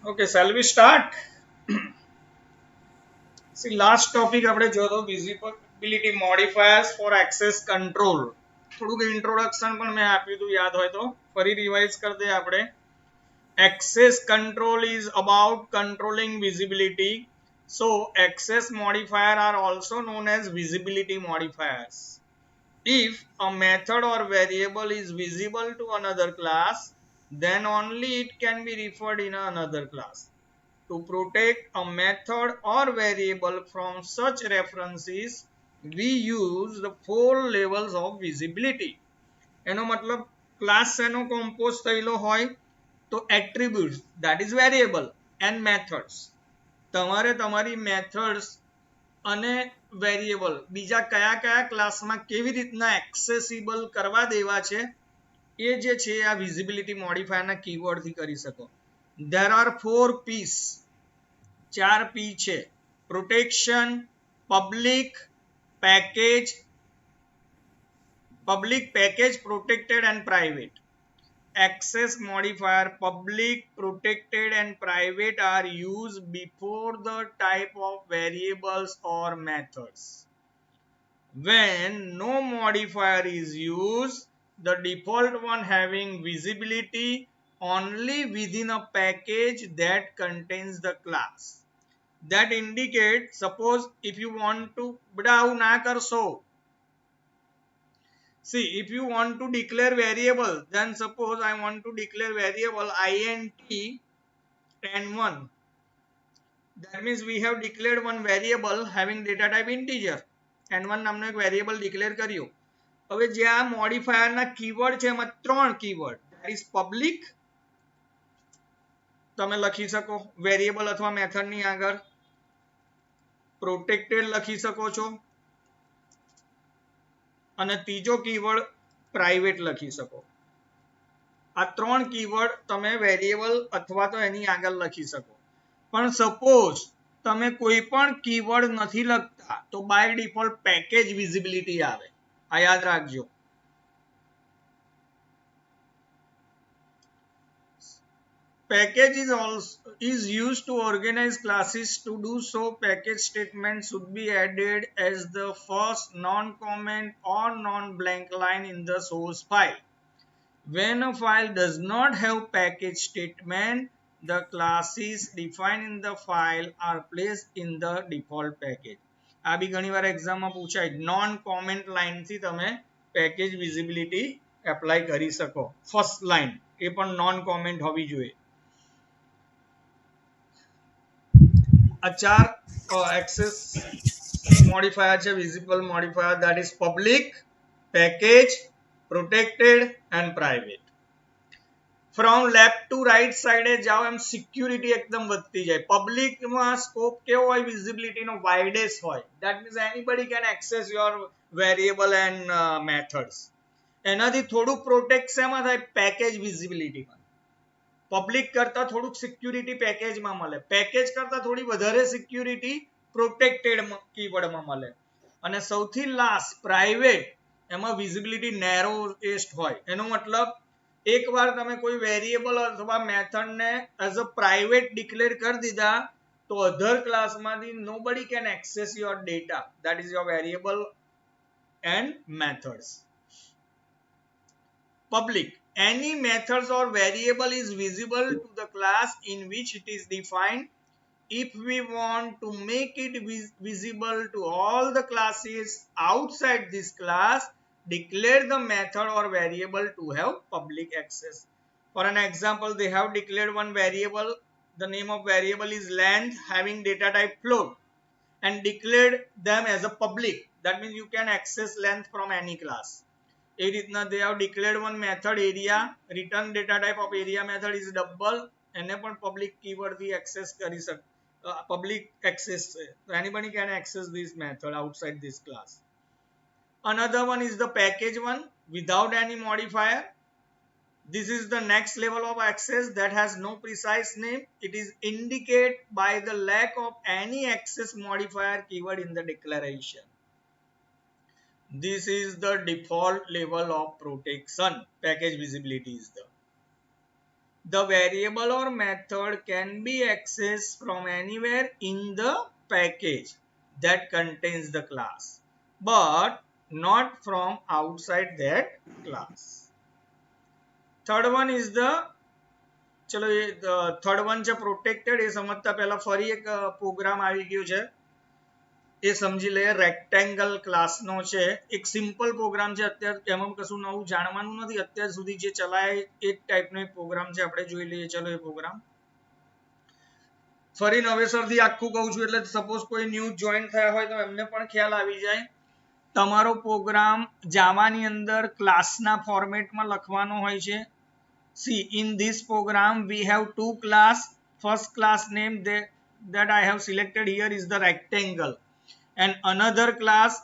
Okay, shall we start? See, last topic આપણે જોયો visibility modifiers for access control. થોડુંક introduction પણ મેં આપ્યું હતું યાદ હોય તો ફરી રિવાઇઝ કરી દે આપણે. Access control is about controlling visibility. So, access modifier are also known as visibility modifiers. If a method or variable is visible to another class, then only it can be referred in another class. To protect a method or variable from such references, we use the four levels of visibility. એનો મતલબ class એનો compose થયેલો હોય તો attributes that is variable and methods. તમારે તમારી methods અને variable બીજા કયા કયા ક્લાસમાં કેવી રીતના એક્સેસિબલ કરવા દેવા છે એ જે છે આ વિઝિબિલિટી મોડિફાયરના કીવર્ડથી કરી શકો. There are four P's. 4 P છે. Protection, public, package, protected and private. Access modifier public, protected and private are used before the type of variables or methods. When no modifier is used, the default one having visibility only within a package that contains the class. That indicate, suppose if you want to બધા આવું ના કરશો. See, if you want to declare variable, then suppose I want to declare variable int n1. That means we have declared one variable having data type integer. n1 નામનો એક variable declare કર્યો. હવે જે આ modifier ના keyword છે એમાં ત્રણ keyword, that is public, તમે લખી શકો variable અથવા method ની આગળ, protected લખી શકો છો અને ત્રીજો કીવર્ડ પ્રાઇવેટ લખી શકો. આ ત્રણ કીવર્ડ તમે વેરિયેબલ અથવા તો એની આગળ લખી શકો. પણ સપોઝ તમે કોઈ પણ કીવર્ડ નથી લખતા તો બાય ડિફોલ્ટ પેકેજ વિઝિબિલિટી આવે. આ યાદ રાખજો. Package is used to organize classes. To do so, package statement should be added as the first non-comment or non-blank line in the source file. When a file does not have package statement, the classes defined in the file are placed in the default package. આ બી ઘણીવાર એક્ઝામમાં પૂછાય. Non comment લાઇનથી તમે package visibility apply કરી શકો. First line એ પણ non comment હોવી જોઈએ. આ ચાર એક્સેસ modifier છે visible modifier, that is public, package, protected and private. From left to right side જાઓ એમ સિક્યુરિટી એકદમ વધતી જાય. પબ્લિકમાં સ્કોપ કેવો હોય વિઝિબિલિટીનો વાઇડેસ્ટ હોય. that means anybody can access your variable and methods. એનાથી થોડું પ્રોટેક્ટ શેમાં થાય? પેકેજ વિઝિબિલિટીમાં. પબ્લિક કરતા થોડુંક સિક્યુરિટી પેકેજમાં મળે, પેકેજ કરતા થોડી વધારે સિક્યુરિટી પ્રોટેક્ટેડ કીવર્ડમાં મળે અને સૌથી લાસ્ટ પ્રાઇવેટ, એમાં વિઝિબિલિટી નેરોએસ્ટ હોય. એનો મતલબ એકવાર તમે કોઈ વેરિયેબલ અથવા મેથડને એઝ અ પ્રાઇવેટ ડિક્લેર કરી દીધા તો અધર ક્લાસમાંથી nobody can access your data, that is your variable and methods. Public, any methods or variable is visible to the class in which it is defined. If we want to make it visible to all the classes outside this class, declare the method or variable to have public access. For an example, they have declared one variable. The name of variable is length having data type float and declared them as a public. That means you can access length from any class. એ રીતના they have declared one method area. Return data type of area method is double. એને પણ public keyword થી access કરી શકે. Public access, so anybody can access this method outside this class. Another one is the package one without any modifier. This is the next level of access that has no precise name. It is indicated by the lack of any access modifier keyword in the declaration. This is the default level of protection. Package visibility is the. the variable or method can be accessed from anywhere in the package that contains the class, but not from outside that class. Third one is the, ચલો એ third one છે protected. એ સમજતા પહેલા ફરી એક programme આવી ગયું છે, એ સમજી લે. રેક્ટેંગલ ક્લાસનો છે, એક સિમ્પલ પ્રોગ્રામ છે. અત્યારે એમાં કશું નવું જાણવાનું નથી, અત્યાર સુધી જે ચલાય એક ટાઈપનો એક પ્રોગ્રામ છે. આપણે જોઈ લઈએ ચલો એ પ્રોગ્રામ. ફરી નવેસરથી આખું કહું છું એટલે સપોઝ કોઈ ન્યૂ જોઈન થયા હોય તો એમને પણ ખ્યાલ આવી જાય. તમારો પ્રોગ્રામ જાવાની અંદર ક્લાસના ફોર્મેટમાં લખવાનો હોય છે. See, in this program we have two class. First class name that I have selected here is the rectangle, and another class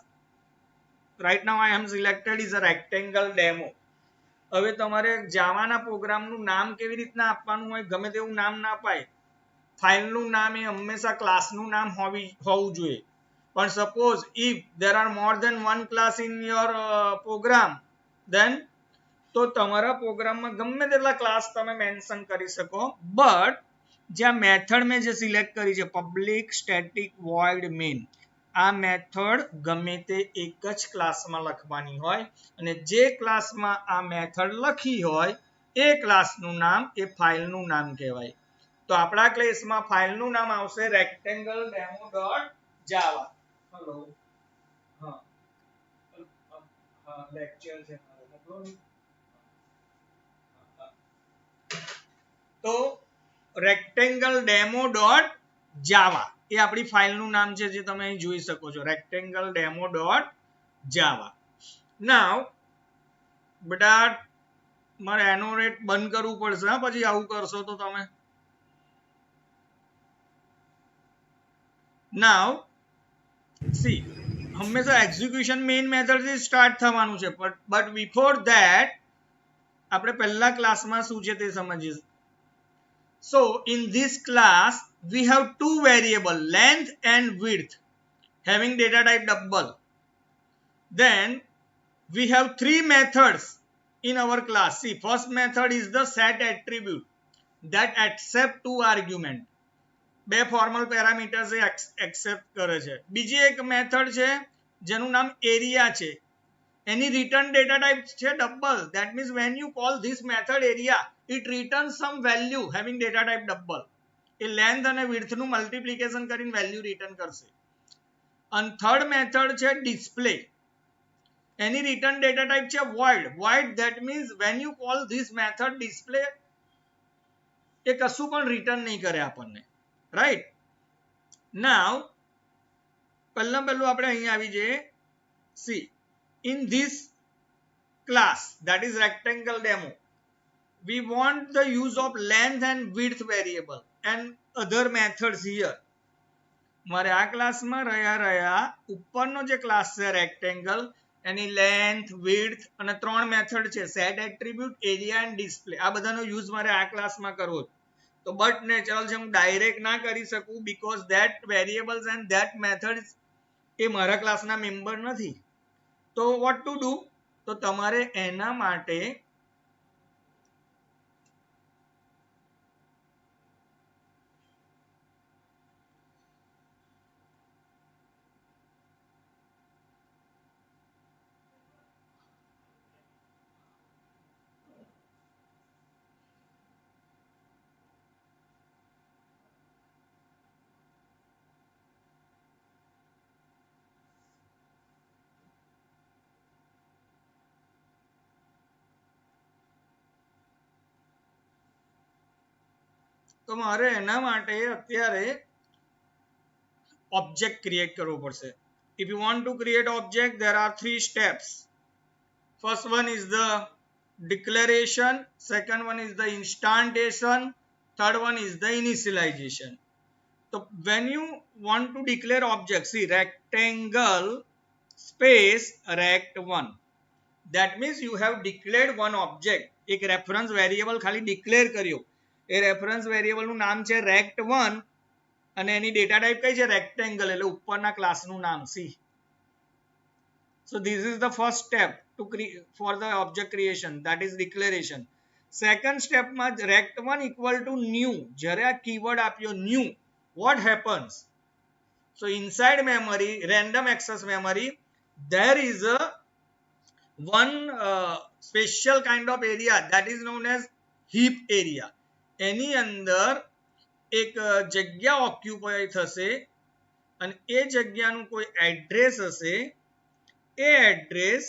right now I am selected is a rectangle demo. હવે તમારે જાવાના પ્રોગ્રામનું નામ કેવી રીતના આપવાનું હોય, ગમે તેવું નામ ના અપાય. ફાઇલનું નામ એ હંમેશા ક્લાસનું નામ હોવું જોઈએ. પણ suppose if there are more than one class in your program, then તો તમારા પ્રોગ્રામમાં ગમે તેટલા ક્લાસ તમે મેન્શન કરી શકો. બટ જ્યાં મેથડ મેં જે સિલેક્ટ કરી છે પબ્લિક સ્ટેટિક વોઇડ મેઇન, આ મેથડ ગમે તે એક જ ક્લાસમાં લખવાની હોય, અને જે ક્લાસમાં આ મેથડ લખી હોય એ ક્લાસનું નામ એ ફાઇલનું નામ કહેવાય. તો આપણા ક્લાસમાં ફાઇલનું નામ આવશે રેક્ટેંગલ ડેમો ડોટ જાવા. હેલો, હા લેક્ચર છે મારો. તો રેક્ટેંગલ ડેમો ડોટ જાવા એ આપણી ફાઇલનું નામ છે, જે તમે અહીં જોઈ શકો છો, રેક્ટેંગલ ડેમો ડોટ જાવા. નાવ બેટા મારે એનોરેટ બંધ કરવું પડશે, પછી આવું કરશો તો તમે. નાવ સી, હંમેશા એક્ઝિક્યુશન મેઇન મેથડથી સ્ટાર્ટ થવાનું છે, બટ બિફોર ધેટ આપણે પહેલા ક્લાસમાં શું છે તે સમજીએ. So in this class we have two variable, length and width, having data type double. Then we have three methods in our class. See, first method is the set attribute that accept two argument. બે formal parameters એ accept કરે છે. બીજી એક method છે જેનું નામ area છે, એની return data type છે double. That means when you call this method area, it returns some value having data type double. A length અને વિડ્થ નું મલ્ટીપ્લિકેશન કરીને વેલ્યુ રિટર્ન કરશે. અને થર્ડ મેથડ છે ડિસ્પ્લે, એની રિટર્ન ડેટા ટાઈપ છે void. void that means when you call this method display, એ કશું પણ return નહીં કરે આપણને, રાઈટ. નાવ પહેલું આપણે અહીં આવી જઈએ. C, in this class that is rectangle demo, we want the use of length and width variable and other methods here. મારે આ ક્લાસમાં રહ્યા ઉપરનો જે ક્લાસ છે રેક્ટેંગલ, એની લેન્થ વિડ્થ અને ત્રણ મેથડ છે set attribute, area and display. આ બધાનો યુઝ મારે આ ક્લાસમાં કરવો. તો બટ નેચરલ છે હું ડાયરેક્ટ ના કરી શકું, because that variables and that methods એ મારા ક્લાસના મેમ્બર નથી. તો વોટ ટુ ડુ, તો તમારે એના માટે તો મારે એના માટે અત્યારે object create કરવો પડશે. If you want to create object, there are three steps. First one is the declaration, second one is the instantiation, third one is the initialization. So when you want to declare object, see rectangle space rect1, that means you have declared one object. એક reference variable ખાલી declare કર્યો, એ reference વેરિયેબલનું નામ છે rect1 અને એની data type કઈ છે rectangle, એટલે ઉપરના ક્લાસનું નામ C. So this is the first step to for the object creation, that is declaration. Second સ્ટેપમાં rect1 equal to new જ્યારે આ કીવર્ડ આપ્યો new what happens so inside memory random access memory there is a one special kind of area that is known as heap area એની અંદર એક જગ્યા occupy થશે અને એ જગ્યાનું કોઈ એડ્રેસ હશે એ એડ્રેસ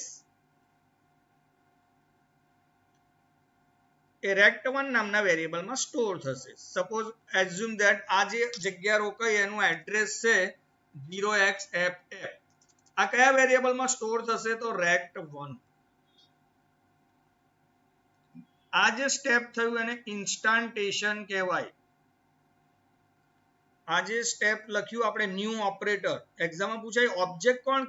એ rect1 નામના વેરિયેબલમાં સ્ટોર થશે સપોઝ એઝ્યુમ ધેટ આ જે જગ્યા રોકાઈ એનું એડ્રેસ છે 0xff આ કયા વેરિયેબલમાં સ્ટોર થશે તો rect1 આ જે સ્ટેપ થયું એને ઇન્સ્ટાન્ટેશન કહેવાય આ જે સ્ટેપ લખ્યું આપણે ન્યૂ ઓપરેટર એક્ઝામમાં પૂછાય ઓબ્જેક્ટ કોણ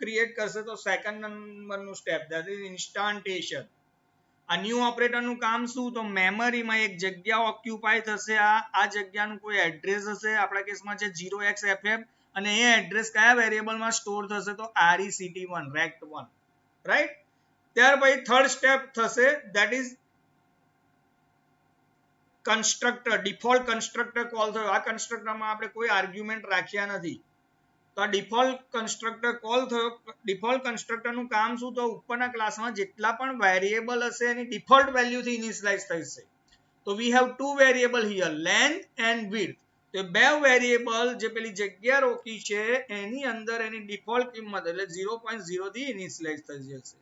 ક્રિએટ કરશે તો સેકન્ડ નંબરનું સ્ટેપ ધેટ ઇઝ ઇન્સ્ટાન્ટેશન આ ન્યૂ ઓપરેટરનું કામ શું તો મેમરીમાં એક જગ્યા ઓક્યુપાય થશે આ જગ્યાનું કોઈ એડ્રેસ હશે આપણા કેસમાં છે 0xff અને એ એડ્રેસ કયા વેરિયેબલમાં સ્ટોર થશે તો rect1 rect1 રાઈટ ત્યાર પછી થર્ડ સ્ટેપ થશે that is constructor default constructor call થયો આ કન્સ્ટ્રક્ટરમાં આપણે કોઈ આર્ગ્યુમેન્ટ રાખ્યા નથી તો આ ડિફોલ્ટ કન્સ્ટ્રક્ટર કોલ થયો ડિફોલ્ટ કન્સ્ટ્રક્ટરનું કામ શું તો ઉપરના ક્લાસમાં જેટલા પણ વેરિયેબલ હશે એની ડિફોલ્ટ વેલ્યુથી ઇનિશિયલાઇઝ થશે તો we have to variable here length and width તો બે વેરિયેબલ જે પેલી જગ્યા રોકી છે એની અંદર એની ડિફોલ્ટ કિંમત એટલે 0.0 થી ઇનિશિયલાઇઝ થઈ જશે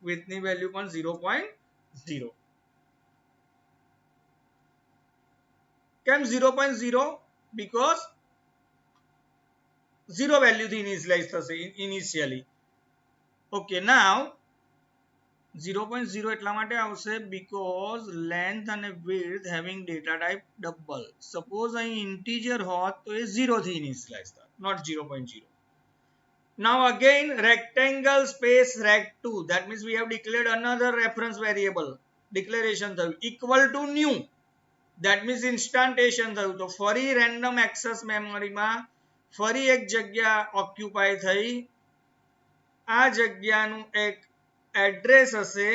વિડ્થની વેલ્યુ પણ 0.0 કેમ 0.0 because 0 value થી ઇનિશિયલાઇઝ થશે ઇનિશિયલી ઓકે નાઉ 0.0 એટલા માટે આવશે because length અને width having data type double suppose અહીં integer હોત તો એ 0 થી ઇનિશિયલાઇઝ થાય not 0.0 now again rectangle space rect2 that means we have declared another reference variable declaration થયું equal to new that means instantation થયું તો ફરી random access memory માં ફરી એક જગ્યા ઓક્યુપાય થઈ આ જગ્યાનું એક એડ્રેસ હશે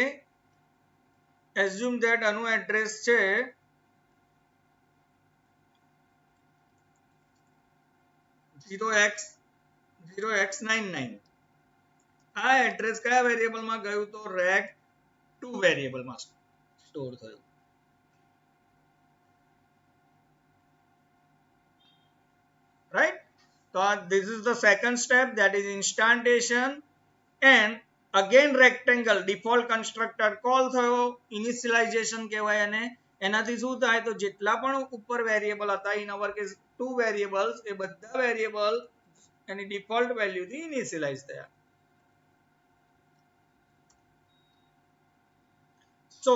એઝ્યુમ ધેટ આનું એડ્રેસ છે 0x99 આ એડ્રેસ કયા વેરિયેબલમાં ગયું તો rect2 વેરિયેબલમાં સ્ટોર થયું right so this is the second step that is instantation and again rectangle default constructor call થયો initialization કહેવાય અને એનાથી શું થાય તો જેટલા પણ ઉપર વેરિયેબલ હતા in our case two variables એ બધા વેરિયેબલ એની ડિફોલ્ટ વેલ્યુથી ઇનિશિયલાઇઝ થયા so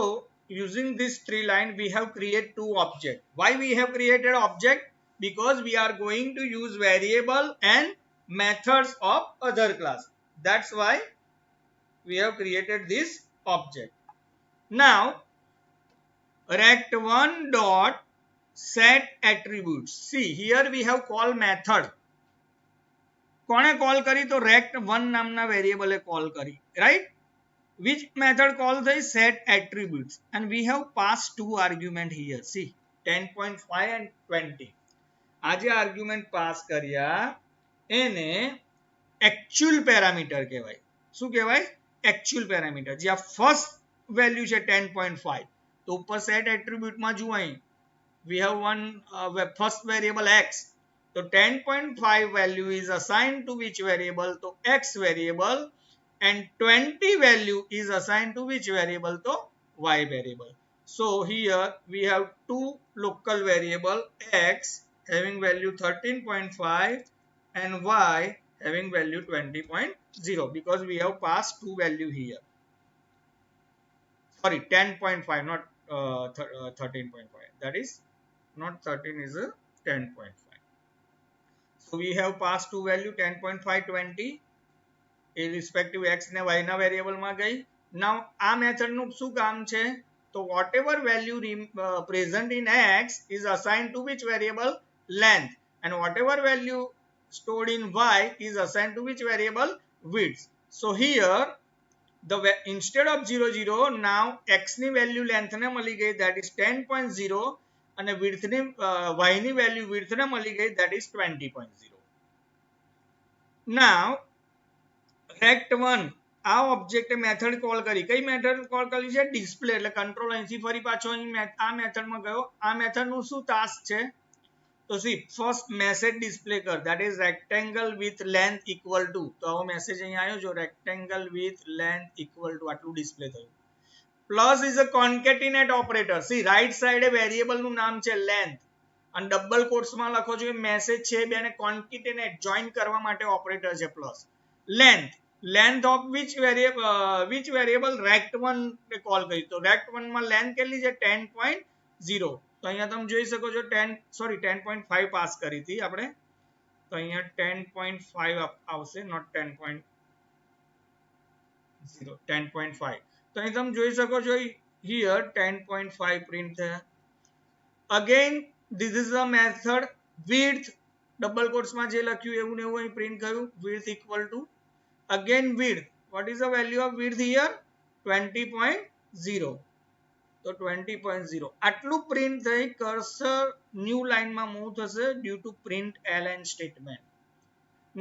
using this three line we have created two objects why we have created object because we are going to use variable and methods of other class that's why we have created this object now rect1 dot set attributes see here we have call method કોણે call કરી તો rect1 નામના વેરિયેબલે call કરી right which method call the set attributes and we have passed two argument here see 10.5 and 20 આજે argument pass કર્યા એને actual parameter કહેવાય શું કહેવાય actual parameter જે આ ફર્સ્ટ વેલ્યુ છે 10.5 તો ઉપર set attribute માં જુઓ અહીં we have one first variable x so 10.5 value is assigned to which variable to x variable and 20 value is assigned to which variable to y variable so here we have two local variable x having value 13.5 and y having value 20.0 because we have passed two value here sorry 10.5 not 13.5 that is not 13 is a 10.5 so we have passed two value 10.5 20 irrespective x ને y ના variable માં ગઈ now આ method નું શું કામ છે તો whatever value present in x is assigned to which variable length and whatever value stored in y is assigned to which variable width so here instead of 0 0 now x ની value length ને મળી ગઈ that is 10.0 અને width ની y ની value width ને મળી ગઈ that is 20.0. now rect1 આ ઓબ્જેક્ટ મેથડ કોલ કરી કઈ મેથડ કોલ કરી છે ડિસ્પ્લે એટલે કંટ્રોલ અહીંથી ફરી પાછો અહીં આ મેથડમાં ગયો આ મેથડનું શું ટાસ્ક છે તો સી ફર્સ્ટ મેસેજ ડિસ્પ્લે કર that is rectangle with length equal to તો આવો મેસેજ અહીં આવ્યો જો rectangle with length equal to આટલું ડિસ્પ્લે થયું plus is a concatenate operator see right સાઈડે વેરિયેબલ નું નામ છે લેન્થ અને ડબલ કોટ્સમાં લખો છો કે મેસેજ છે બેને કોન્કેટિનેટ જોઈન કરવા માટે ઓપરેટર છે plus length of which variable rect1 ને કોલ કરી તો rect1 માં લેન્થ કેટલી છે 10.0 તો અહીંયા તમે જોઈ શકો છો 10.5 પાસ કરી હતી આપણે તો અહીંયા 10.5 આવશે નોટ 10.0 10.5 તો અહીં તમે જોઈ શકો છો here 10.5 પ્રિન્ટ થયા again this is the method width double quotes માં જે લખ્યું એવું ને એવું અહીં પ્રિન્ટ કર્યું width equal to again width what is the value of width here 20.0 તો 20.0 આટલું પ્રિન્ટ થઈ કર્સર ન્યૂ લાઈનમાં મૂવ થશે due to println statement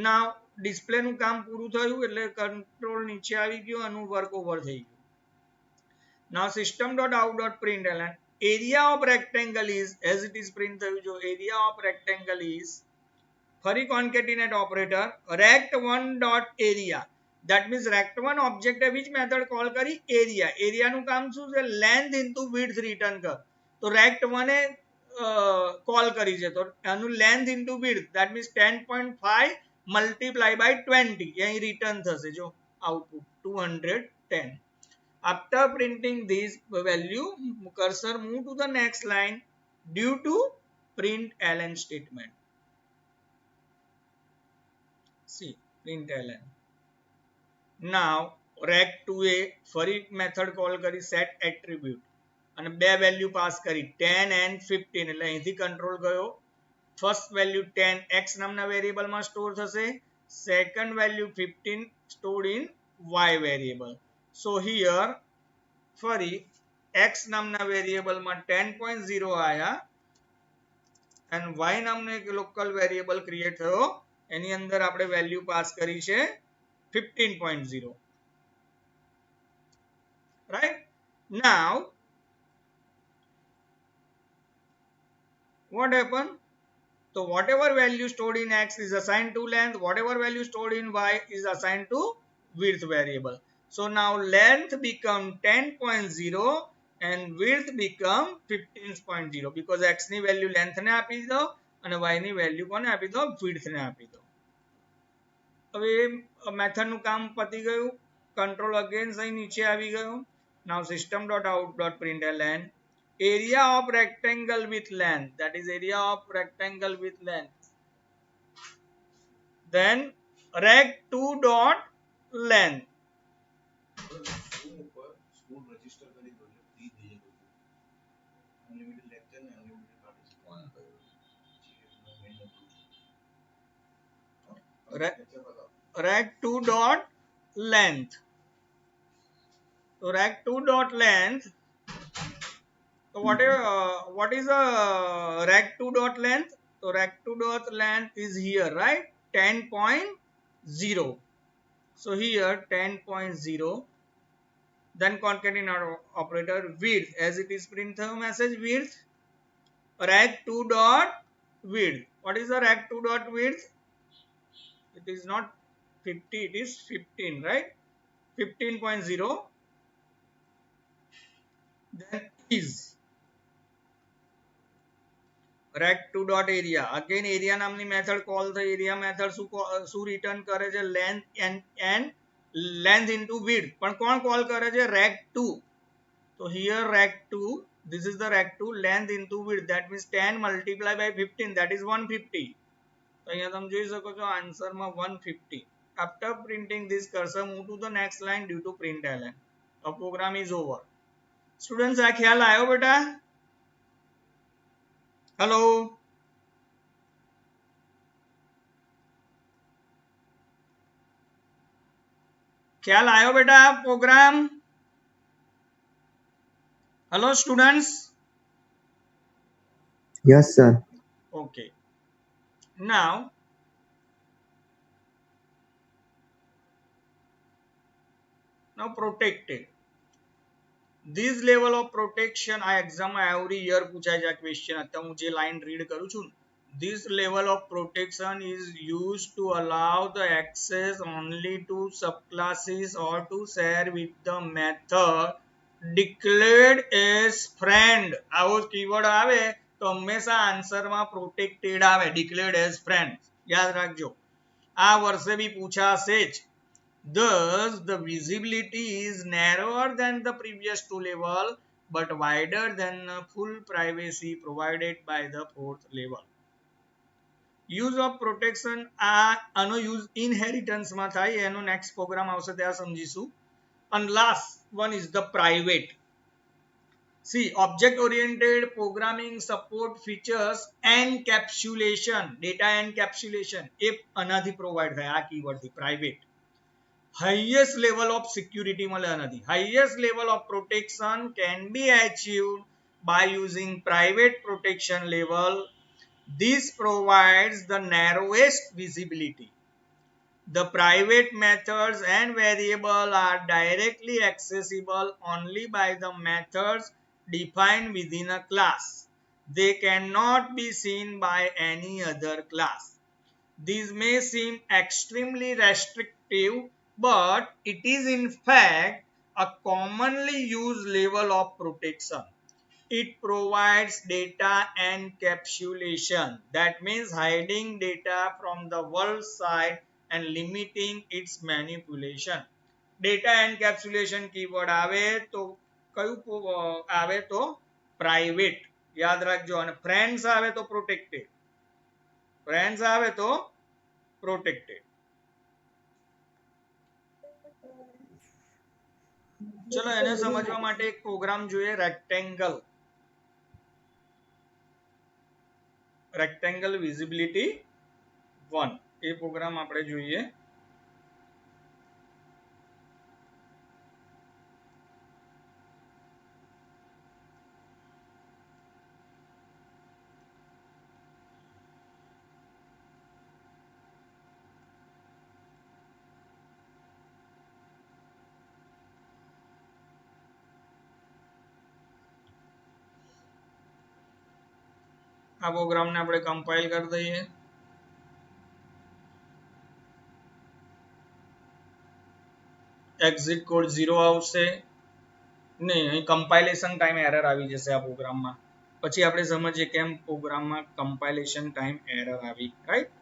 now display નું કામ પૂરું થયું એટલે કંટ્રોલ નીચે આવી ગયો અને વર્ક ઓવર થઈ ગયું નાઉ system.out.println area of rectangle is as it is print થયું જો area of rectangle is ફરી concatenate operator rect1.area that means rect1 object which method call કરી area નું કામ શું છે length into width return કર તો rect1 એ call કરી છે તો આનું length into width that means 10.5 multiply by 20 અહીં return થશે જો output 210 after printing this value cursor move to the next line due to print ln statement see print ln now rect2a ફરી method call કરી set attribute અને બે value pass કરી 10 and 15 એટલે અહીંથી કંટ્રોલ ગયો ફર્સ્ટ વેલ્યુ 10 x નામના વેરિયેબલમાં સ્ટોર થશે second value 15 stored in y variable so here ફરી x નામના વેરિયેબલમાં 10.0 આયા and y નામનો એક લોકલ વેરિયેબલ ક્રિએટ થયો એની અંદર આપણે વેલ્યુ પાસ કરી છે 15.0 right now what happened so whatever value stored in x is assigned to length whatever value stored in y is assigned to width variable so now length become 10.0 and width become 15.0 because x ની value length ને આપી દો અને y ની value કોને આપી દો width ને આપી દો હવે મેથડ નું કામ પતી ગયું કંટ્રોલ અગેન અહીં નીચે આવી ગયો now system.out.println area of rectangle with length that is area of rectangle with length then rect2.length rect2.length so rect2.length so what is a rect2.length so rect2.length is here right 10.0 so here 10.0 then concatenate operator width as it is print the message width rect2.width what is the rect2.width it is not 50 it is 15 right 15.0 then is rect2.area again area નામની method call થઈ area method શું return કરે છે length and length into width પણ કોણ call કરે છે rect2 so here rect2 this is the rect2 length into width that means 10 multiplied by 15 that is 150 તો અહીંયા તમે જોઈ શકો છો આન્સરમાં 150 after printing this cursor move to the next line due to print ln the program is over students આ ખ્યાલ આવ્યો બેટા hello ख्याल आयो बेटा program? Hello students. Yes, sir. Okay. Now protected. This level of protection આ exam every year પૂછાય છે આ ક્વેશ્ચન. અત્યારે હું જે લાઈન રીડ કરું છું, this level of protection is used to allow the access only to subclasses or to share with the method declared as friend. આવો કીવર્ડ આવે તો હંમેશા આન્સરમાં પ્રોટેક્ટેડ આવે, declared as friend. યાદ રાખજો, આ વર્ષે બી પૂછાશે જ. Thus, the visibility is narrower than the previous two level, but wider than the full privacy provided by the fourth level. Use of protection આનો use inheritance માં થાય, એનો next program આવશે ત્યાં સમજીશું. And last one is the private. See, object oriented programming support features encapsulation, data encapsulation એ આનાથી provide થાય, આ keyword થી private. Highest level of security highest level of protection can be achieved by using private protection level. This provides the narrowest visibility. The private methods and variables are directly accessible only by the methods defined within a class. They cannot be seen by any other class. This may seem extremely restrictive, but it is in fact a commonly used level of protection. It provides data encapsulation, that means hiding data from the world side and limiting its manipulation. Data encapsulation keyword આવે તો કયું આવે તો private, યાદ રાખજો. અને friends આવે તો protected, friends આવે તો protected. ચલો એને સમજવા માટે એક પ્રોગ્રામ જોઈએ, રેક્ટેંગલ. રેક્ટેંગલ વિઝિબિલિટી 1 એ પ્રોગ્રામ આપણે જોઈએ. આ પ્રોગ્રામને આપણે કમ્પાઇલ કરી દઈએ. એક્ઝિટ કોડ 0 આવશે નહીં, અહીં કમ્પાઇલેશન ટાઈમ એરર આવી જશે આ પ્રોગ્રામમાં. પછી આપણે સમજીએ કેમ પ્રોગ્રામમાં કમ્પાઇલેશન ટાઈમ એરર આવી, રાઈટ?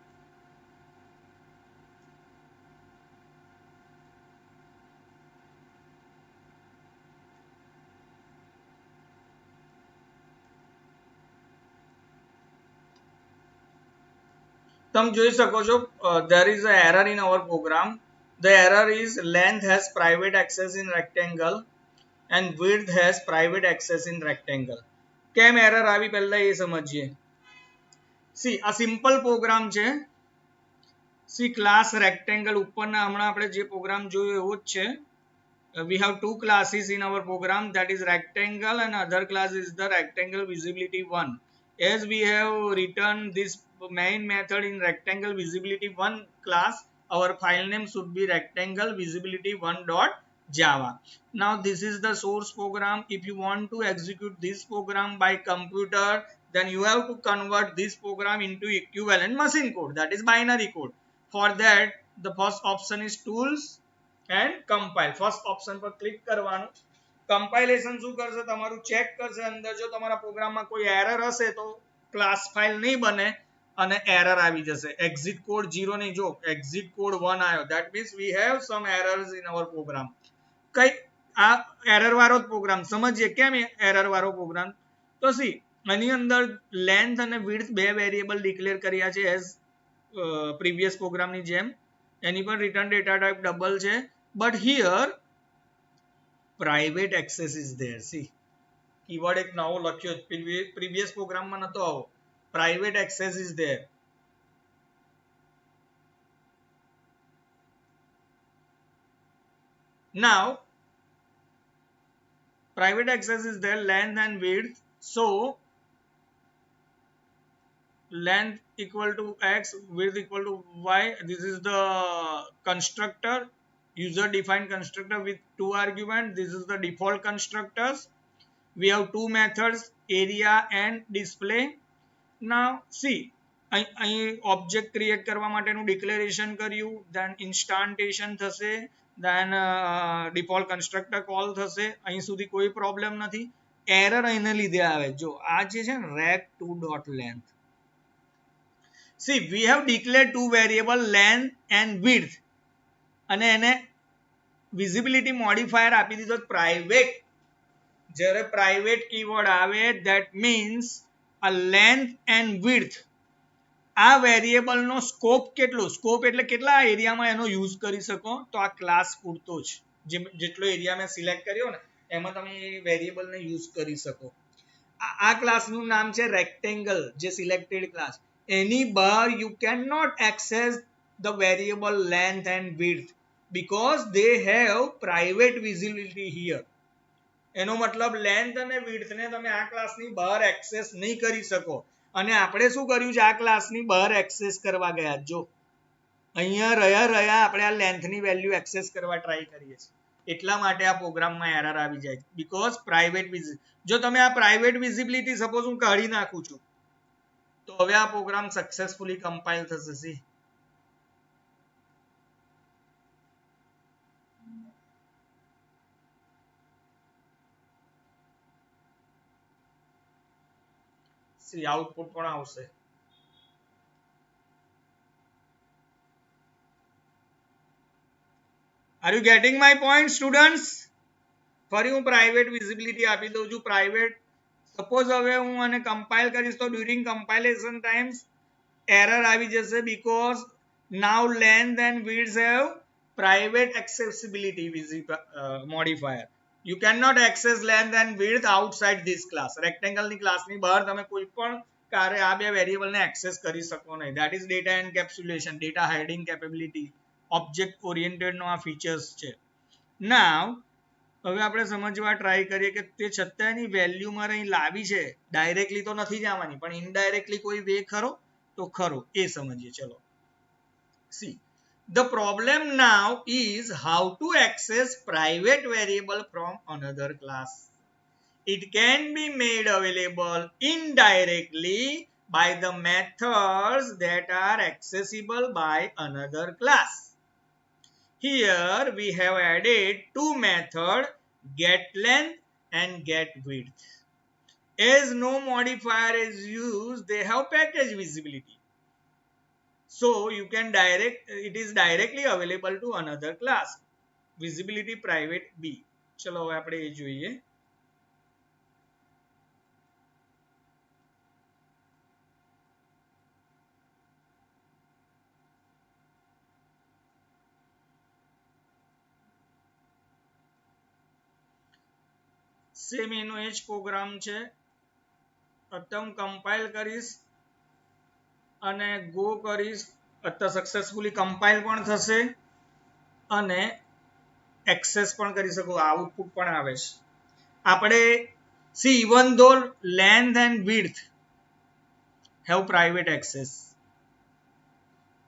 તમે જોઈ શકો છો, there is a error in our program. The error is length has private access in rectangle and width has private access in rectangle. કેમ એરર આવી પહેલા એ સમજીએ. સી આ સિમ્પલ પ્રોગ્રામ છે. સી ક્લાસ રેક્ટેંગલ ઉપરના હમણાં આપણે જે પ્રોગ્રામ જોયો એવો જ છે. We have two classes in our program, that is rectangle, and other class is the rectangle visibility 1. As we have written this main method in rectangle visibility 1 class, our file name should be rectangle visibility 1.java. Now this is the source program. If you want to execute this program by computer, then you have to convert this program into equivalent machine code, that is binary code. For that, the first option is tools and compile. First option પર click કરવાનું. Compilation શું કરશે, તમારું check કરશે અંદર જો તમારા પ્રોગ્રામમાં કોઈ એરર હશે તો ક્લાસ ફાઇલ નહીં બને અને એરર આવી જશે. એક્ઝિટ કોડ 0 નહીં, જો એક્ઝિટ કોડ 1 આવ્યો, that means we have some errors in our program. કઈ આ એરર વાળો જ પ્રોગ્રામ સમજીએ કેમ એરર વાળો પ્રોગ્રામ. તો સી આની અંદર લેન્થ અને વિડ્થ બે વેરિયેબલ ડિક્લેર કર્યા છે એઝ પ્રીવિયસ પ્રોગ્રામની જેમ. એની પર રિટર્ન ડેટા ટાઈપ ડબલ છે. But here private access is there. See, keyword એક નવો લખ્યો, previous program માં નતો આવો. Private access is there. now private access is there, length and width. So length equal to x, width equal to y. This is the constructor, user defined constructor with two arguments. This is the default constructors. We have two methods, area and display. Now see, અહીં object create કરવા માટેનું declaration કર્યું, then instantiation થશે, then default constructor call થશે. અહીં સુધી કોઈ problem નથી. error અહીંને લીધે આવે. જો આ જે છે ને rect2.length, see we have declared two variable length and width અને એને visibility modifier આપી દીધો private. જ્યારે private keyword આવે that means a length and width, આ વેરિયેબલ નો સ્કોપ કેટલો, સ્કોપ એટલે કેટલા એરિયામાં એનો યુઝ કરી શકો, તો આ ક્લાસ પૂરતો જ, જેટલો એરિયા મેં સિલેક્ટ કર્યો ને એમાં તમે એ વેરિયેબલને યુઝ કરી શકો. આ ક્લાસનું નામ છે રેક્ટેંગલ, જે સિલેક્ટેડ ક્લાસ. એની બહાર you can not access the variable length and width because they have private visibility here. એનો મતલબ લેન્થ અને વિડ્થ ને તમે આ ક્લાસની બહાર એક્સેસ નહીં કરી શકો. અને આપણે શું કર્યું છે, આ ક્લાસની બહાર એક્સેસ કરવા ગયા. જો અહીંયા રહ્યા આપણે આ લેન્થની વેલ્યુ એક્સેસ કરવા ટ્રાય કરીએ છીએ, એટલા માટે આ પ્રોગ્રામમાં એરર આવી જાય, બીકોઝ પ્રાઇવેટ જો તમે આ પ્રાઇવેટ વિઝિબિલિટી સપોઝ હું કાઢી નાખું છું, તો હવે આ પ્રોગ્રામ સક્સેસફુલી કમ્પાઇલ થશે. સી આઉટપુટ પણ આવશે. Are you getting my point, students? ફરી હું પ્રાઇવેટ વિઝિબિલિટી આપી દઉં છું. પ્રાઇવેટ સપોઝ હવે હું આને કમ્પાઇલ કરીશ તો ડ્યુરિંગ કમ્પાઇલેશન ટાઈમ્સ એરર આવી જશે because now length and width have private accessibility modifier. You cannot access length and width outside this class. Rectangle ની ક્લાસની બહાર તમે કોઈ પણ કાર્ય આ બે વેરિયેબલ ને એક્સેસ કરી શકો નહીં. That is data encapsulation, data hiding capability, object oriented નો આ ફીચર્સ છે. Now હવે આપણે સમજવા ટ્રાય કરીએ કે તે છતાંની વેલ્યુ મારે અહીં લાવી છે, ડાયરેક્ટલી તો નથી જવાની, પણ ઇનડાયરેક્ટલી કોઈ વે ખરો તો ખરો, એ સમજીએ. ચલો C, the problem now is how to access private variable from another class. It can be made available indirectly by the methods that are accessible by another class. Here we have added two methods, getLength and getWidth. As no modifier is used, they have package visibility. So you can it is directly available to another class. Visibility private B. ચલો હવે આપણે એ જોઈએ. Same એનો એ જ programme છે. અત્યારે હું compile કરીશ અને ગો કરીશ, અત્યારે સક્સેસફુલી કમ્પાઇલ પણ થશે અને એક્સેસ પણ કરી શકો, આઉટપુટ પણ આવે છે. આપણે see even though length and width have private access,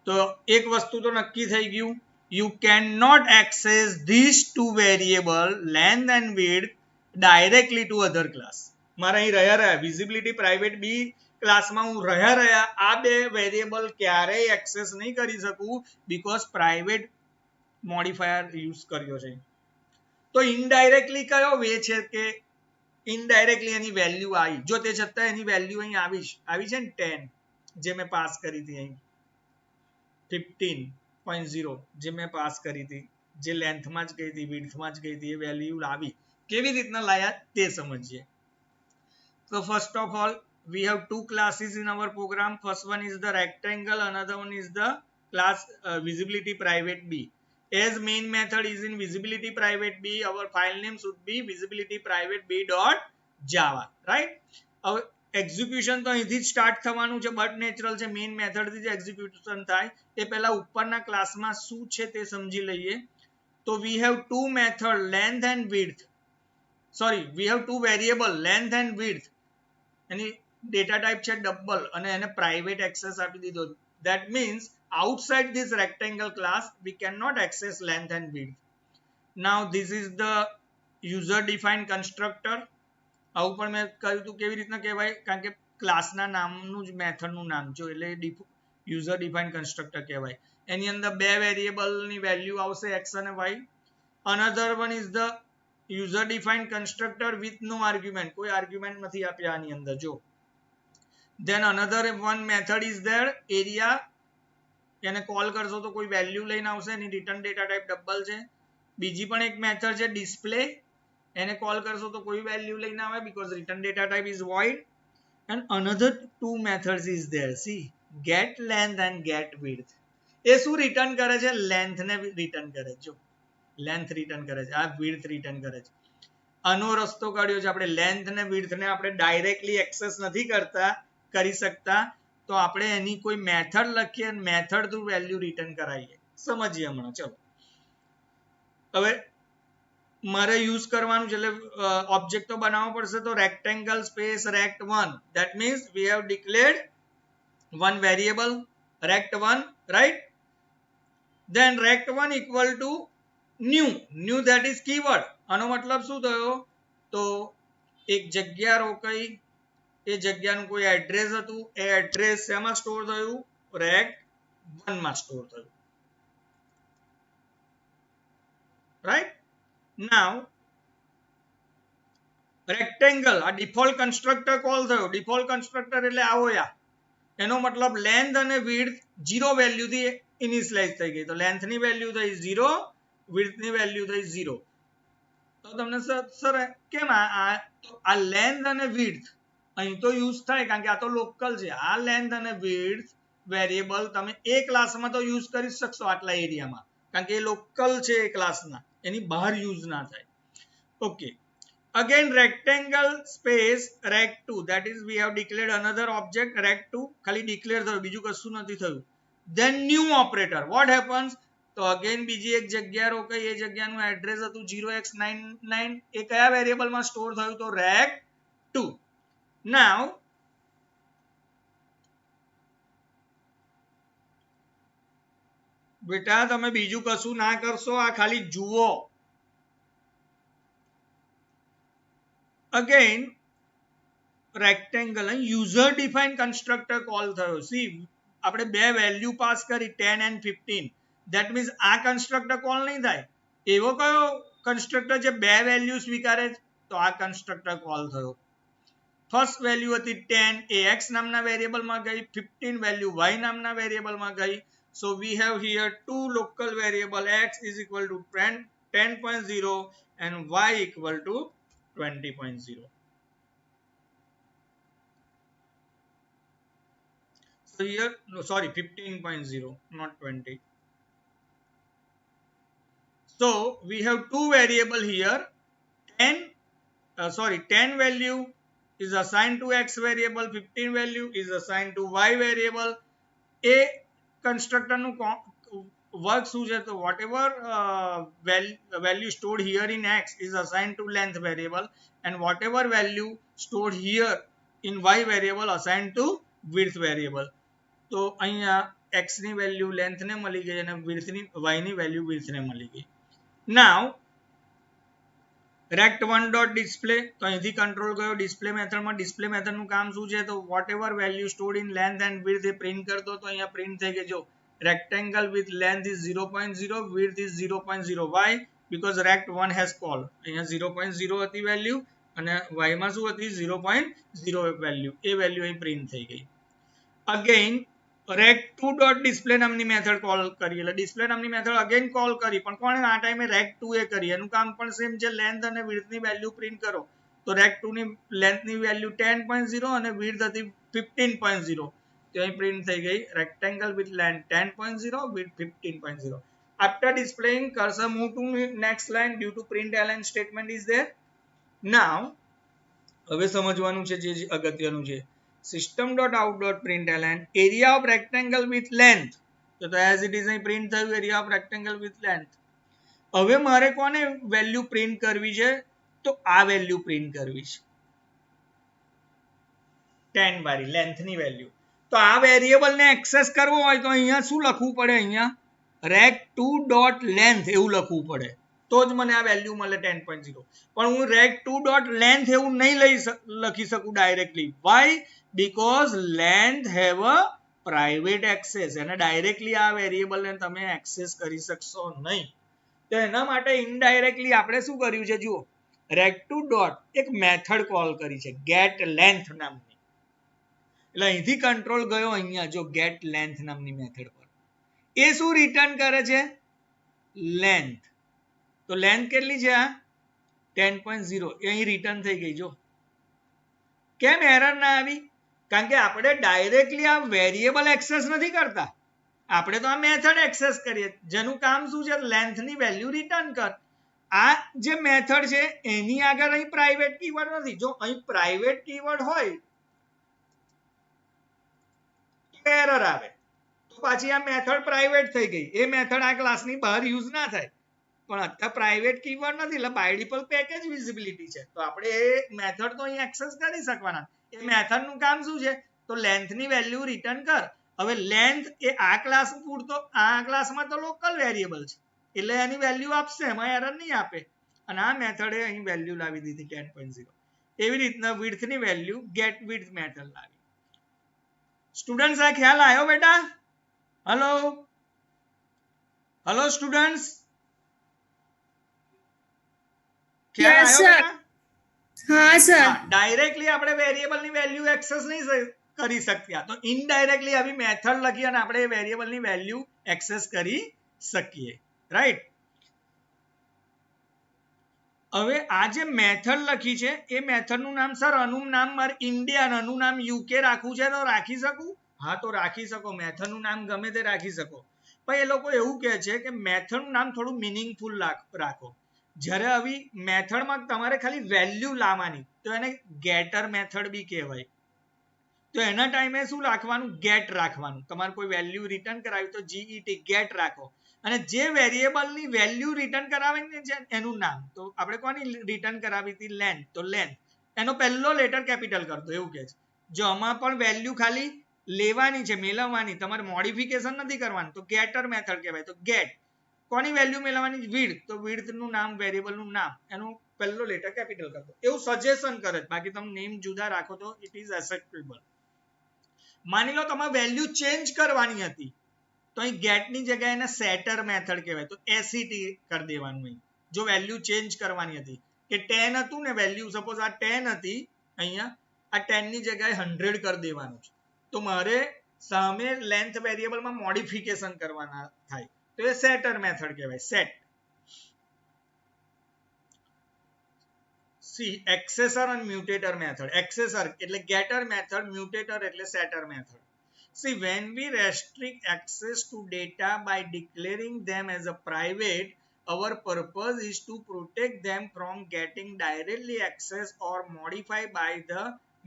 તો એક વસ્તુ તો નક્કી થઈ ગયું, you can not access this two variable length and width directly to other class. મારે અહીં રહ્યા વિઝિબિલિટી પ્રાઇવેટ બી ક્લાસમાં હું રહ્યા આ બે વેરિયેબલ ક્યારેય એક્સેસ નહીં કરી શકું બીકોઝ પ્રાઇવેટ મોડિફાયર યુઝ કર્યો છે. તો ઇનડાયરેક્ટલી કયો વે છે કે ઇનડાયરેક્ટલી એની વેલ્યુ આવી, જો તે છતાં એની વેલ્યુ અહીં આવી છે ને 10 જે મેં પાસ કરી હતી, અહીં 15.0 જે મેં પાસ કરી હતી, જે લેન્થમાં જ ગઈ હતી વિડ્થમાં જ ગઈ હતી, એ વેલ્યુ લાવી. કેવી રીતના લાયા તે સમજીએ. So first of all we have two classes in our program. First one is the rectangle, another one is the class visibility private B. As main method is in visibility private B, our file name should be visibility private b.java, right? હવે execution તો અહીંથી જ start થવાનું છે, but natural છે, main method થી જ execution થાય. એ પહેલા ઉપરના ક્લાસમાં શું છે તે સમજી લઈએ. તો તો we have two method length and width, sorry we have two variable length and width, any data type છે ડબલ અને એને પ્રાઇવેટ એક્સેસ આપી દીધો. that means outside this rectangle class we cannot access length and width. now this is the user defined constructor. આવું પણ મેં કહ્યું હતું કેવી રીતના કહેવાય, કારણ કે ક્લાસના નામનું જ મેથડનું નામ છે એટલે યુઝર ડિફાઇન્ડ કન્સ્ટ્રક્ટર કહેવાય. એની અંદર બે વેરિયેબલની વેલ્યુ આવશે x અને y. Another one is the user defined constructor with no argument, કોઈ આર્ગ્યુમેન્ટ નથી આપ્યા આની અંદર જો. then another one method is there area, એને કોલ કરશો તો કોઈ વેલ્યુ લઈને આવશે, એની રિટર્ન ડેટા ટાઈપ ડબલ છે. બીજી પણ એક મેથડ છે ડિસ્પ્લે, એને કોલ કરશો તો કોઈ વેલ્યુ લઈને આવે because return data type is void. and another two methods is there, see get length and get width. એ શું રિટર્ન કરે છે, લેન્થ ને રિટર્ન કરે છે. જો લેન્થ રિટર્ન કરે છે, આ width રિટર્ન કરે છે. આનો રસ્તો કાઢ્યો છે આપણે, લેન્થ ને width ને આપણે ડાયરેક્ટલી એક્સેસ નથી કરી શકતા, તો આપણે એની કોઈ મેથડ લખીએ અને મેથડ થ્રુ વેલ્યુ રિટર્ન કરાવીએ. સમજીએ હમણાં. ચલો હવે મારે યુઝ કરવાનું છે એટલે ઓબ્જેક્ટ તો બનાવવો પડશે. તો rectangle space rect1, that means we have declared one variable rect1, right? then rect1 equal to new that is keyword. આનો મતલબ શું થયો, તો એક જગ્યા રોકાઈ, એ જગ્યાનું કોઈ એડ્રેસ હતું, એ એડ્રેસ શેમાં સ્ટોર થયું, rect1 માં સ્ટોર થયું, right? now rectangle આ ડિફોલ્ટ કન્સ્ટ્રક્ટર કોલ થયો. ડિફોલ્ટ કન્સ્ટ્રક્ટર એટલે આવો યા, એનો મતલબ લેન્થ અને વિડ્થ 0 વેલ્યુ થી ઇનિશિયલાઇઝ થઈ ગઈ. તો લેન્થ ની વેલ્યુ થઈ 0, વિડ્થ ની વેલ્યુ થઈ 0. તો તમને સર કેમ આ લેન્થ અને વિડ્થ અહીં તો યુઝ થાય કારણ કે આ તો લોકલ છે. આ લેન્થ અને વિડ્થ વેરિયેબલ તમે એ ક્લાસમાં તો યુઝ કરી શકશો આટલા એરિયામાં, કારણ કે એ લોકલ છે એ ક્લાસના, એની બહાર યુઝ ના થાય. Okay, again rectangle space rect2, that is we have declared another object rect2, ખાલી ડિક્લેર થયું, બીજું કશું નથી થયું. then new operator, what happens, તો again બીજી એક જગ્યા રોકાઈ, એ જગ્યાનું એડ્રેસ હતું 0x99, એ કયા વેરિયેબલમાં સ્ટોર થયું, તો rect2. now બેટા તમે બીજું કશું ના કરશો, આ ખાલી જુઓ. again rectangle user defined constructor call થયો. see આપણે બે વેલ્યુ પાસ કરી 10 and 15, that means આ કન્સ્ટ્રક્ટર કોલ નહીં થાય. એવો કયો કન્સ્ટ્રક્ટર જે બે વેલ્યુ સ્વીકારે, તો આ કન્સ્ટ્રક્ટર કોલ થયો. ફર્સ્ટ વેલ્યુ હતી 10, એ x નામના વેરિયેબલમાં ગઈ, 15 વેલ્યુ y નામના વેરિયેબલમાં ગઈ. so we have here two local variable, x is equal to 10.0 and y equal to 20.0. so here no sorry 15.0 not 20. so we have two variable here, 10 value is assigned to x variable, 15 value is assigned to y variable. a constructor નું work શું છે, તો whatever value stored here in x is assigned to length variable and whatever value stored here in y variable assigned to width variable. તો અહીંયા x ની value length ને મળી ગઈ અને width ની y ની વેલ્યુ width ને મળી ગઈ. now rect1.display, તો અહીંથી કંટ્રોલ ગયો ડિસ્પ્લે મેથડમાં. ડિસ્પ્લે મેથડનું કામ શું છે, તો whatever value stored in length and width A print કરતો, તો અહીંયા પ્રિન્ટ થઈ ગઈ. જો rectangle with length is 0.0, width is 0.0. why, because rect1 has called. અહીંયા 0.0 હતી વેલ્યુ અને y માં શું હતી 0.0 વેલ્યુ, એ વેલ્યુ અહીં પ્રિન્ટ થઈ ગઈ. again rect2.display નામની મેથડ કોલ કરી, એટલે ડિસ્પ્લે નામની મેથડ અગેન કોલ કરી, પણ કોણે આ ટાઈમે rect2 એ કરી. એનું કામ પણ સેમ છે, લેન્થ અને વિડ્થ ની વેલ્યુ પ્રિન્ટ કરો. તો rect2 ની લેન્થ ની વેલ્યુ 10.0 અને વિડ્થ હતી 15.0, તો અહીં પ્રિન્ટ થઈ ગઈ rectangle with length 10.0 width 15.0. after displaying cursor move to next line due to println statement is there. now હવે સમજવાનું છે જે અગત્યનું છે, system.out.println area of rectangle with length, તો as it is અહીં પ્રિન્ટ થયું area of rectangle with length. હવે મારે કોને વેલ્યુ પ્રિન્ટ કરવી છે? તો આ વેલ્યુ પ્રિન્ટ કરવી છે 10 વાળી લેન્થની વેલ્યુ. તો આ વેરિયેબલ ને એક્સેસ કરવો હોય તો અહીંયા શું લખવું પડે? અહીંયા rect2.length એવું લખવું પડે તો જ મને આ વેલ્યુ મળે 10.0. પણ હું rect2.length એવું નહીં લખી શકું directly. Why? Because length have a private access. એને ડાયરેક્ટલી આ વેરિયેબલ ને તમે એક્સેસ કરી શકશો નહીં. તો એના માટે ઇનડાયરેક્ટલી આપણે શું કર્યું છે? જુઓ, rect2 ડોટ એક મેથડ કોલ કરી છે get length નામની. એટલે અહીંથી કંટ્રોલ ગયો અહીંયા જો get length નામની મેથડ પર. એ શું રિટર્ન કરે છે? લેન્થ. તો લેન્થ કેટલી છે? આ 10.0. એ અહીં રિટર્ન થઈ ગઈ. જો કેમ એરર ના આવી? કારણ કે આપણે ડાયરેક્ટલી આ વેરિયેબલ એક્સેસ નથી કરતા, આપણે તો આ મેથડ એક્સેસ કરીએ જેનું કામ શું છે? લેન્થની વેલ્યુ રિટર્ન કર. આ જે મેથડ છે એની આગળ અહીં પ્રાઇવેટ કીવર્ડ નથી. જો અહીં પ્રાઇવેટ કીવર્ડ હોય એરર આવે તો પાછી આ મેથડ પ્રાઇવેટ થઈ ગઈ. એ મેથડ આ ક્લાસની બહાર યુઝ ના થાય. પણ અત્યારે પ્રાઇવેટ કીવર્ડ નથી એટલે બાય ડિફોલ્ટ પેકેજ વિઝિબિલિટી છે. તો આપણે એ મેથડ તો અહીં એક્સેસ કરી શકવાના. એ મેથડનું કામ શું છે? તો લેન્થની વેલ્યુ રિટર્ન કર. હવે લેન્થ એ આ ક્લાસ પૂરતો, આ ક્લાસમાં તો લોકલ વેરિયેબલ છે એટલે એની વેલ્યુ આપશે, એમાં એરર નહીં આપે. અને આ મેથડે અહીં વેલ્યુ લાવી દીધી 10.0. એવી રીતના વિડ્થની વેલ્યુ ગેટ વિડ્થ મેથડ લાવી. સ્ટુડન્ટ્સ આ ખ્યાલ આવ્યો બેટા? હલો હલો સ્ટુડન્ટ્સ, ખ્યાલ આવ્યો બેટા? હા સર. ડાયરેક્ટલી આપણે વેરિયેબલ ની વેલ્યુ એક્સેસ નહીં કરી શકતા, તો ઇનડાયરેક્ટલી આવી મેથડ લખી અને આપણે વેરિયેબલ ની વેલ્યુ એક્સેસ કરી શકીએ. રાઈટ? હવે આ જે મેથડ લખી છે એ મેથડ નું નામ સર અનું નામ મારે ઇન્ડિયા, અનું નામ યુકે રાખવું છે તો રાખી શકું? હા, તો રાખી શકો. મેથડ નું નામ ગમે તે રાખી શકો. પણ એ લોકો એવું કહે છે કે મેથડ નું નામ થોડું મિનિંગફુલ રાખો. જ્યારે આવી મેથડમાં તમારે ખાલી વેલ્યુ લાવવાની તો એને ગેટર મેથડ બી કહેવાય. તો એના ટાઈમે શું રાખવાનું? ગેટ રાખવાનું. તમારે કોઈ વેલ્યુ રિટર્ન કરાવી તો GET ગેટ રાખો. અને જે વેરિયેબલની વેલ્યુ રિટર્ન કરાવી છે એનું નામ, તો આપણે કોની રિટર્ન કરાવી હતી? લેન્થ. તો લેન્થ એનો પહેલો લેટર કેપિટલ કરતો, એવું કહે છે. જો આમાં પણ વેલ્યુ ખાલી લેવાની છે, મેળવવાની, તમારે મોડિફિકેશન નથી કરવાનું તો ગેટર મેથડ કહેવાય. તો ગેટ કોની વેલ્યુ મેળવવાની? વિડ્થ. તો વિડ્થ નું નામ, વેરિયેબલ નું નામ, એનો પહેલો લેટર કેપિટલ કરતો. એવું સજેશન કરે. બાકી તમે નેમ જુદા રાખો તો ઇટ ઇઝ એક્સેપ્ટેબલ. માની લો તમારે વેલ્યુ ચેન્જ કરવાની હતી તો અહીં ગેટની જગ્યાએ એને સેટર મેથડ કહેવાય. તો SET કરી દેવાનું. અહીં જો વેલ્યુ ચેન્જ કરવાની હતી કે 10 હતું ને વેલ્યુ, સપોઝ આ 10 હતી, અહીંયા આ 10 ની જગ્યાએ 100 કરી દેવાનું છે. તો મારે સામે લેન્થ વેરિયેબલમાં મોડિફિકેશન કરવાના થાય તો એ સેટર મેથડ કહેવાય. Set. See, accessor and mutator method. Accessor એટલે getter method, mutator એટલે setter method. See, when we restrict access to data by declaring them as a private, our purpose is to protect them from getting directly accessed or modified by the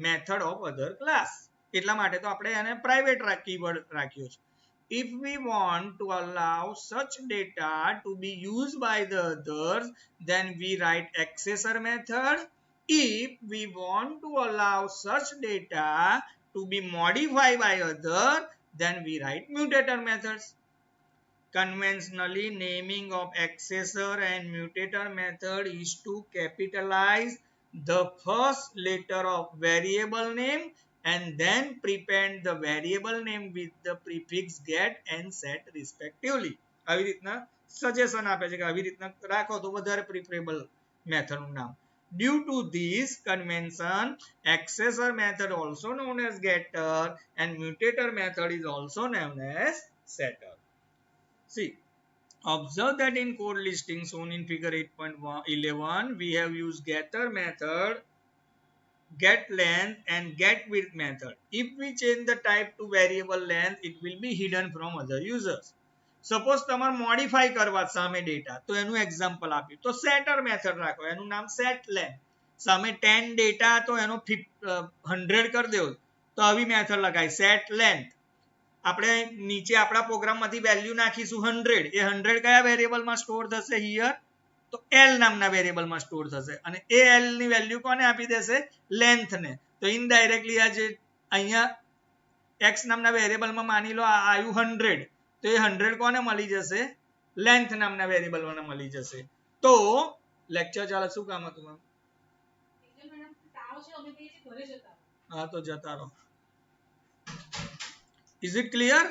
method of other class. એટલા માટે તો આપણે એને private keyword રાખ્યો છે. If we want to allow such data to be used by the others, then we write accessor method. If we want to allow such data to be modified by others, then we write mutator methods. Conventionally, naming of accessor and mutator method is to capitalize the first letter of variable name and then prepend the variable name with the prefix get and set respectively. આવી રીતના suggestion આપે છે કે આવી રીતના રાખો તો વધારે પ્રિફરેબલ મેથડનું નામ. Due to this convention, accessor method also known as getter and mutator method is also known as setter. See, observe that in code listing shown in figure 8.11, we have used getter method, get length and get width method. If we change the type to variable length, it will be hidden from other users. Suppose તમારે modify કરવા સામે data, તો એનું example આપ્યું. તો setter method રાખો, એનું નામ સેટ લેન્થ. સામે 10 ડેટા તો એનો 100 કરી દેવો તો આવી મેથડ લગાય સેટ લેન્થ. આપણે નીચે આપણા પ્રોગ્રામમાંથી વેલ્યુ નાખીશું 100, એ 100 કયા વેરિયેબલમાં સ્ટોર થશે હિયર, તો એલ નામના વેરિયેબલમાં સ્ટોર થશે અને એ એલ ની વેલ્યુ કોને આપી દેશે, લેન્થ ને. તો ઇનડાયરેક્ટલી આ જે અહીંયા x નામના વેરિયેબલમાં માની લો આ આવ્યું 100, તો એ 100 કોને મળી જશે, લેન્થ નામના વેરિયેબલને મળી જશે. તો લેક્ચર ચાલે, શું કામ હતું મેમ? હા તો જતા રહો. Is it clear?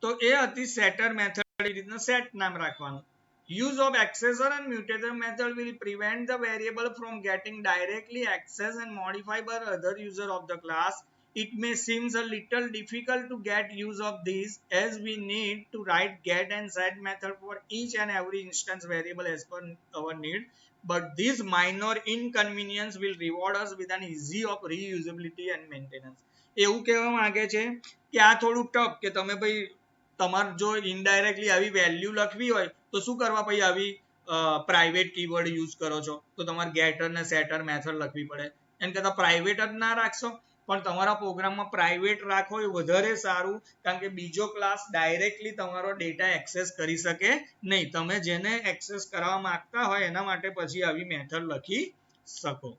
તો એ હતી સેટર મેથડ. એ રીતના સેટ નામ રાખવાનું. Use of accessor and mutator method will prevent the variable from getting directly accessed and modified by other user of the class. It may seem a little difficult to get use of these as we need to write get and set method for each and every instance variable as per our need. But this minor inconvenience will reward us with an easy of reusability and maintenance. એવું કહેવા માંગે છે કે આ થોડું tough કે તમે ભાઈ તમારે જો ઇનડાયરેક્ટલી આવી વેલ્યુ લખવી હોય તો શું કરવા, ભાઈ આવી પ્રાઇવેટ કીવર્ડ યુઝ કરો છો તો તમારે ગેટર ને સેટર મેથડ લખવી પડે. એમ કરતા પ્રાઇવેટ જ ના રાખશો, પણ તમારા પ્રોગ્રામમાં પ્રાઇવેટ રાખો એ વધારે સારું, કારણ કે બીજો ક્લાસ ડાયરેક્ટલી તમારો ડેટા એક્સેસ કરી શકે નહીં. તમે જેને એક્સેસ કરવા માંગતા હોય એના માટે પછી આવી મેથડ લખી શકો.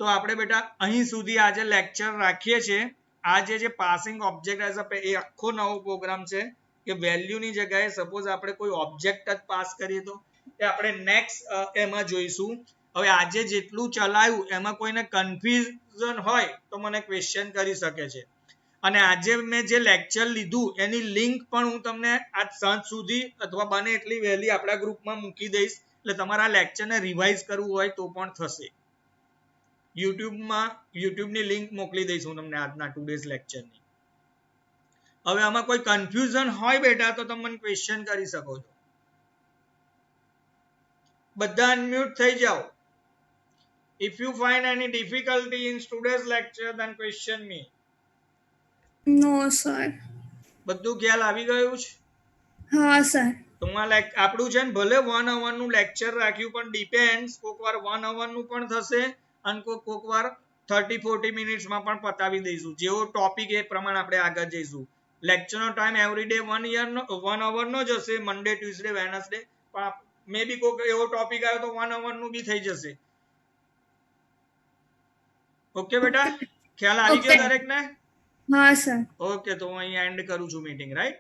તો આપણે બેટા અહીં સુધી આજે લેક્ચર રાખીએ છીએ. આજે જે પાસિંગ ઓબ્જેક્ટ એઝ એ આખો નવો પ્રોગ્રામ છે કે વેલ્યુની જગ્યાએ સપોઝ આપણે કોઈ ઓબ્જેક્ટ જ પાસ કરીએ તો એ આપણે નેક્સ્ટ એમાં જોઈશું. હવે આજે જેટલું ચલાવ્યું એમાં કોઈને કન્ફ્યુઝન હોય તો મને ક્વેશ્ચન કરી શકે છે. અને આજે મેં જે લેક્ચર લીધું એની લિંક પણ હું તમને આજ સાંજ સુધી અથવા બને એટલી વહેલી આપણા ગ્રુપમાં મૂકી દઈશ, એટલે તમારા લેક્ચરને રિવાઇઝ કરવું હોય તો પણ થશે. યુટ્યુબની લિંક મોકલી દઈશું તમને આજના 2 days લેક્ચરની. હવે આમાં કોઈ કન્ફ્યુઝન હોય બેટા તો તમે મને ક્વેશ્ચન કરી શકો છો. બધા અનમ્યુટ થઈ જાઓ. If you find any difficulty in today's lecture then question me. No, sir. બધું ખ્યાલ આવી ગયું છે? હા સર. તો આપણું છે ને ભલે 1 hour નું લેક્ચર રાખ્યું પણ ડિપેન્ડ્સ, કોક વાર 1 hour નું પણ થશે અને કોક વાર 30-40 મિનિટ્સમાં પણ પતાવી દઈશું. જેવો ટોપિક એ પ્રમાણે આપણે આગળ જઈશું. લેક્ચરનો ટાઈમ એવરીડે 1 hour નો જ હશે, મંડે ટ્યુઝડે વેનસડે, પણ મે બી કોઈક એવો ટોપિક આવ્યો તો 1 hour નું બી થઈ જશે. ઓકે બેટા, ખ્યાલ આવી ગયો દરેકને? હા સર. ઓકે, તો હું અહીં એન્ડ કરું છું મીટિંગ, રાઈટ?